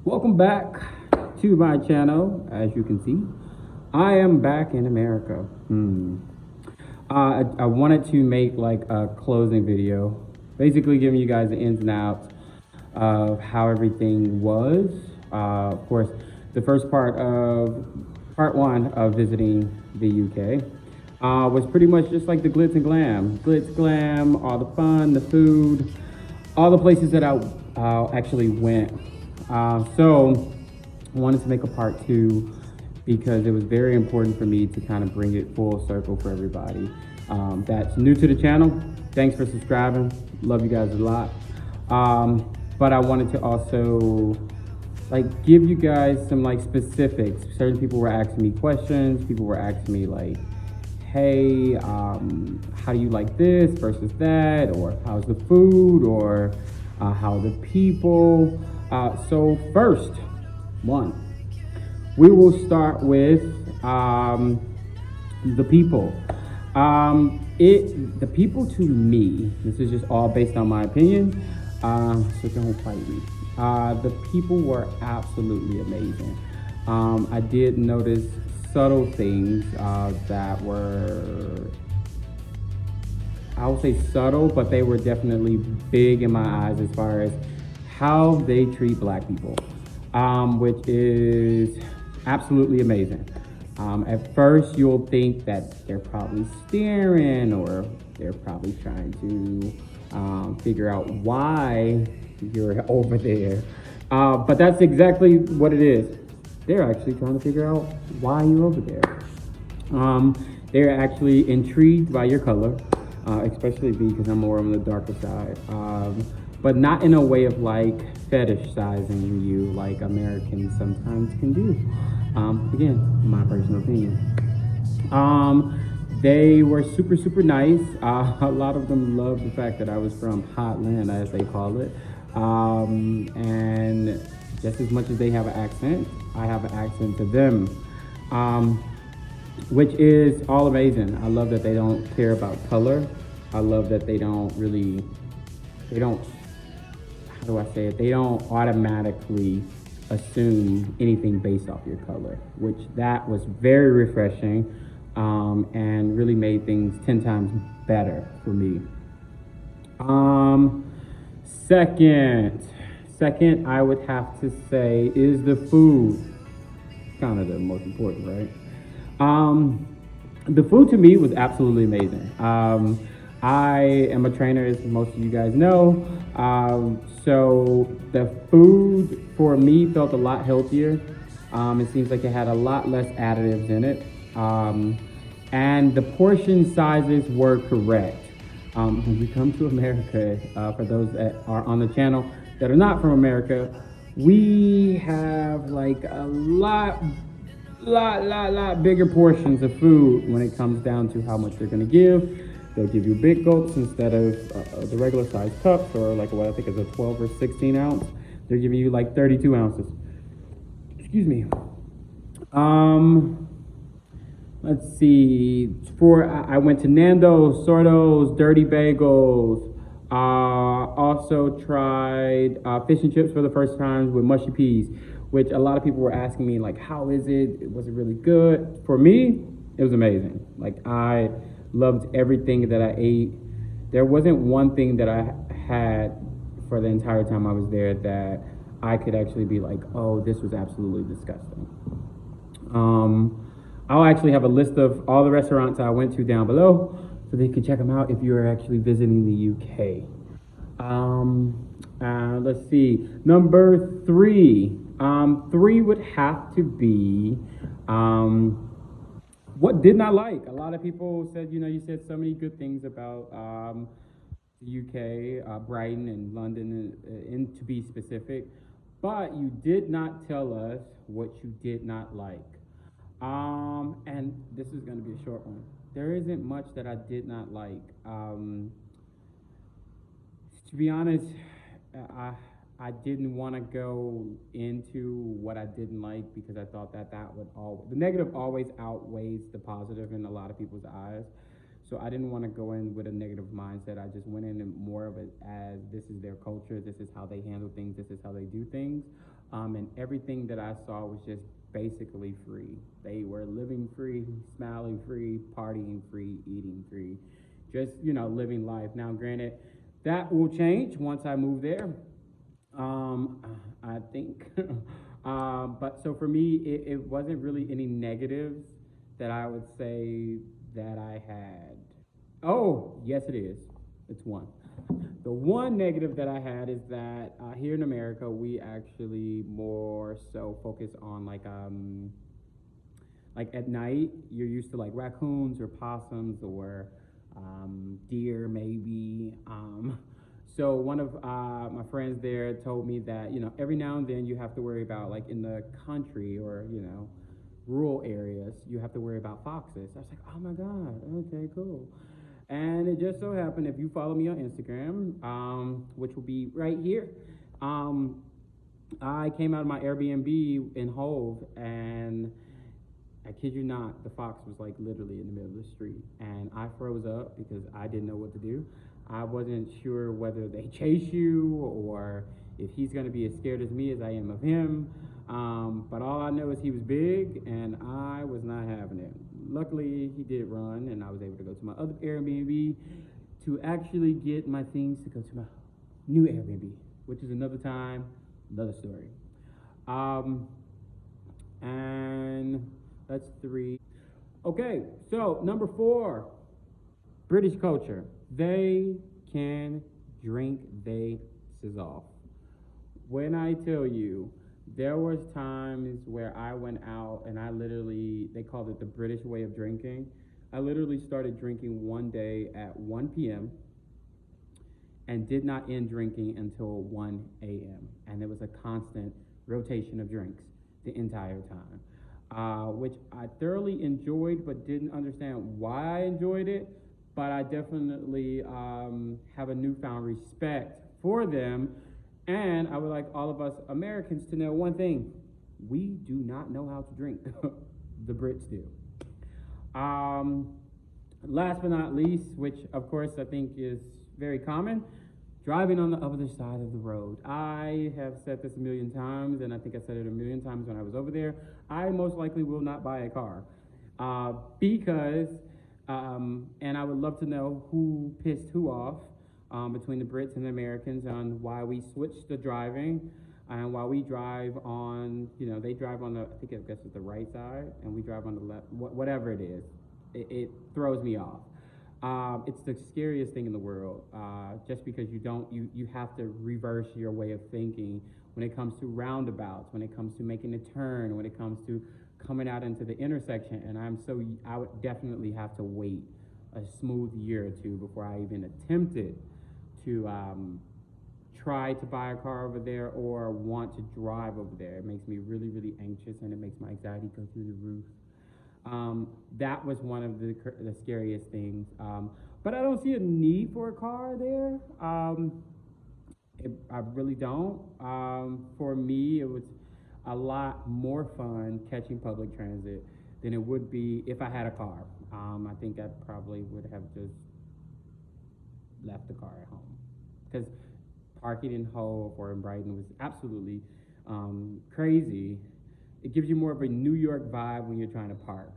Welcome back to my channel. As you can see, I am back in America. I wanted to make like a closing video, basically giving you guys the ins and outs of how everything was. Of course, the first part one of visiting the UK was pretty much just like the glitz, glam, all the fun, the food, all the places that I actually went. So I wanted to make a part two because it was very important for me to kind of bring it full circle for everybody that's new to the channel. Thanks for subscribing. Love you guys a lot. But I wanted to also like give you guys some like specifics. Certain people were asking me questions. People were asking me like, hey, how do you like this versus that? Or how's the food? Or how are the people? So first one, we will start with the people. The people to me, this is just all based on my opinion, so don't fight me. The people were absolutely amazing. I did notice subtle things that were, I would say subtle, but they were definitely big in my eyes as far as how they treat black people, which is absolutely amazing. At first, you'll think that they're probably staring or they're probably trying to figure out why you're over there. But that's exactly what it is. They're actually trying to figure out why you're over there. They're actually intrigued by your color, especially because I'm more on the darker side. But not in a way of like fetishizing you like Americans sometimes can do. Again, my personal opinion. They were super, super nice. A lot of them loved the fact that I was from Hotland, as they call it. And just as much as they have an accent, I have an accent to them, which is all amazing. I love that they don't care about color. I love that they don't, how do I say it? They don't automatically assume anything based off your color, which that was very refreshing and really made things 10 times better for me. Um, second, I would have to say is the food. Kind of the most important, right? The food to me was absolutely amazing. I am a trainer, as most of you guys know. So the food for me felt a lot healthier. It seems like it had a lot less additives in it. And the portion sizes were correct. When we come to America, for those that are on the channel that are not from America, we have like a lot bigger portions of food when it comes down to how much they're gonna give. They'll give you big gulps instead of the regular size cups, or like what I think is a 12 or 16 ounce. They're giving you like 32 ounces. Excuse me. Um, let's see. I went to Nando's, Sordo's, Dirty Bagels. Also tried fish and chips for the first time with mushy peas, which a lot of people were asking me like, how is it? Was it really good? For me, it was amazing. Like I loved everything that I ate. There wasn't one thing that I had for the entire time I was there that I could actually be like, oh, this was absolutely disgusting. I'll actually have a list of all the restaurants I went to down below so that you can check them out if you're actually visiting the UK. Let's see. Number three. Three would have to be what did not like. A lot of people said, you said so many good things about the UK, Brighton and London, and to be specific, but you did not tell us what you did not like. And this is going to be a short one. There isn't much that I did not like. To be honest, I I didn't want to go into what I didn't like because I thought that would all the negative always outweighs the positive in a lot of people's eyes. So I didn't want to go in with a negative mindset. I just went in more of it as this is their culture, this is how they handle things, this is how they do things. And everything that I saw was just basically free. They were living free, smiling free, partying free, eating free, just living life. Now, granted, that will change once I move there. Um, I think. But so for me, it wasn't really any negatives that I would say that I had. Oh, yes, it is. It's one. The one negative that I had is that here in America, we actually more so focus on like at night, you're used to like raccoons or possums or deer maybe. So one of my friends there told me that every now and then you have to worry about like in the country or rural areas you have to worry about foxes. I was like, oh my god, okay, cool. And it just so happened if you follow me on Instagram, which will be right here, um, I came out of my Airbnb in Hove, and I kid you not, the fox was like literally in the middle of the street, and I froze up because I didn't know what to do. I wasn't sure whether they chase you or if he's gonna be as scared as me as I am of him. But all I know is he was big, and I was not having it. Luckily, he did run, and I was able to go to my other Airbnb to actually get my things to go to my new Airbnb, which is another time, another story. Um, and that's three. Okay, so number four, British culture. They can drink they off. When I tell you, there was times where I went out and I literally, they called it the British way of drinking. I literally started drinking one day at 1 p.m. and did not end drinking until 1 a.m. And it was a constant rotation of drinks the entire time, which I thoroughly enjoyed, but didn't understand why I enjoyed it. But I definitely have a newfound respect for them. And I would like all of us Americans to know one thing: we do not know how to drink. The Brits do. Um, Last but not least, which of course I think is very common, driving on the other side of the road. I have said this a million times, and I think I said it a million times when I was over there. I most likely will not buy a car because, and I would love to know who pissed who off between the Brits and the Americans on why we switched to driving and why we drive on, they drive on the, I think I guess it's the right side, and we drive on the left, whatever it is. It throws me off. It's the scariest thing in the world, just because you have to reverse your way of thinking when it comes to roundabouts, when it comes to making a turn, when it comes to coming out into the intersection. And I would definitely have to wait a smooth year or two before I even attempted to try to buy a car over there or want to drive over there. It makes me really, really anxious, and it makes my anxiety go through the roof. That was one of the scariest things. But I don't see a need for a car there. I really don't. For me, it was a lot more fun catching public transit than it would be if I had a car. I think I probably would have just left the car at home, because parking in Hove or in Brighton was absolutely crazy. It gives you more of a New York vibe when you're trying to park.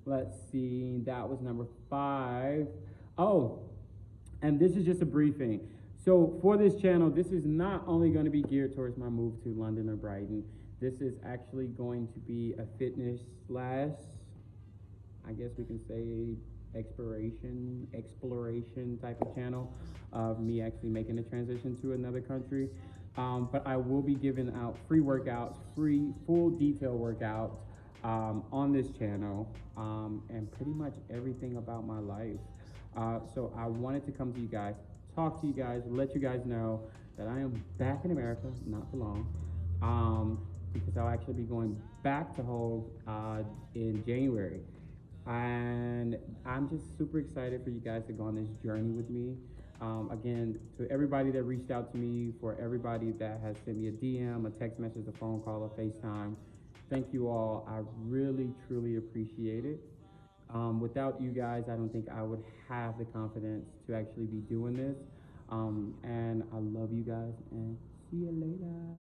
Let's see, that was number 5. Oh, and this is just a briefing. So for this channel, this is not only going to be geared towards my move to London or Brighton. This is actually going to be a fitness slash, I guess we can say, exploration type of channel of me actually making the transition to another country. But I will be giving out free workouts, free full detail workouts on this channel, and pretty much everything about my life. So I wanted to come to you guys, talk to you guys, let you guys know that I am back in America, not for long, because I'll actually be going back to Hove in January. And I'm just super excited for you guys to go on this journey with me. Again, to everybody that reached out to me, for everybody that has sent me a DM, a text message, a phone call, a FaceTime, thank you all. I really, truly appreciate it. Without you guys, I don't think I would have the confidence to actually be doing this. And I love you guys, and See you later.